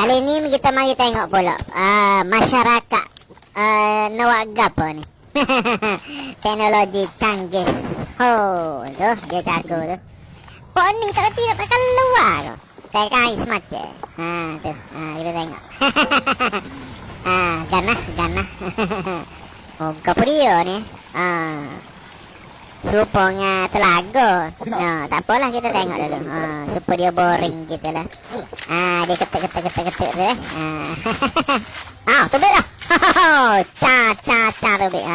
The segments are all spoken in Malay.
Kali ni kita mari tengok pula masyarakat nak apa ni. Teknologi canggih. Oh, tu dia jago tu. Pok ni tak reti tak keluar tu. Tekai semacam. Tu. Kita tengok. Ganah. Oh, apa dia ni? Supaya telaga. Tak apalah kita tengok dulu. Supaya dia boring kita lah. Dia ketik tu eh. Tu bet dah. Ca tu bet.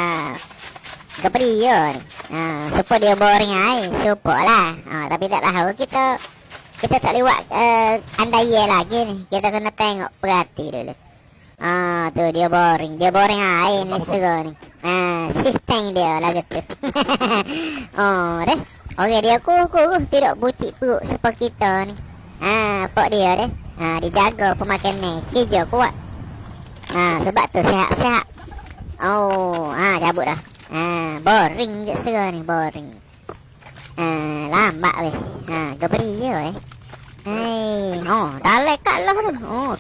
Apa dia ni? Supaya dia boring ai. Supaya lah. Tapi tak tahu kita tak lewat andai lagi ni. Kita kena tengok perhati dulu. Tu dia boring. Dia boring ai ni seru ni. Sistem dia lah gitu. Deh. Okey dia kuku tidak bucik perut seperti kita ni. Pok dia deh. Dia jaga pemakan ni. Kerja kuat. Sebab tu sihat-sihat. Cabut dah. Boring je seru ni, boring. Lambat weh. Keberi je weh. Dah lekat lah tu.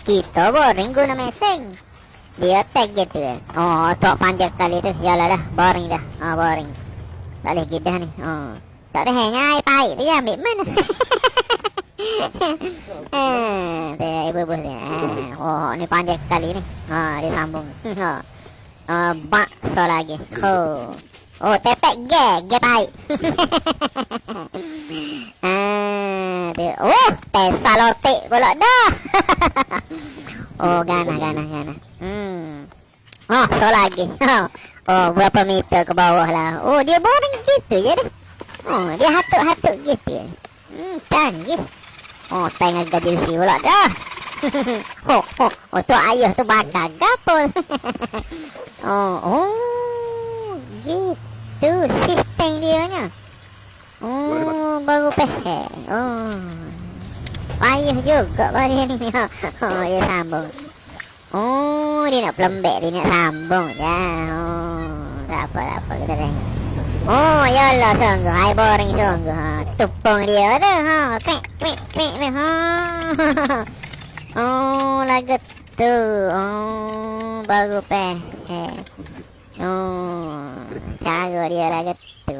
Kita boring guna mesin. Dia tag gitu kan. Tok panjang kali tu. Yalah dah, boring dah. Boring. Tak boleh gidah ni. Tak ada hanya air pahit tu ya, ambil mana. Tu ibu-ibu dia. Ni panjang kali ni. Dia sambung. Bakso lagi. Tepek ge pahit. Tesa lotek pula dah. Ganah. So lagi. Berapa meter ke bawah lah. Dia boring gitu je dah. Dia hatuk-hatuk gitu ya. Canggih. Tengah gaji besi pula dah. Tu ayah tu bakar gapul. Gitu sistem dia nya. Baru pehek. Payah juga pada ni. Dia sambung. Dia nak pelembek, dia nak sambung je. Tak apa kita tengok. Yalah sungguh, hai boring sungguh. Tupung dia tu. Krik tu. Lagu tu. Baru pehek. Cara dia lagu tu.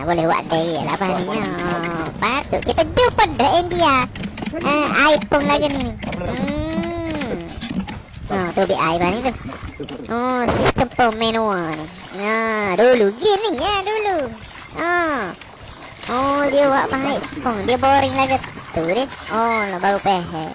Boleh buat dia lah apa ni. Patut kita jumpa dah India. iPhone lagi ni. Tu bi iPhone ni tu. Sistem pemanual ni. Dulu gini ya dulu. Dia buat apa iPhone. Dia boring lagi tu ni. Baru pehek.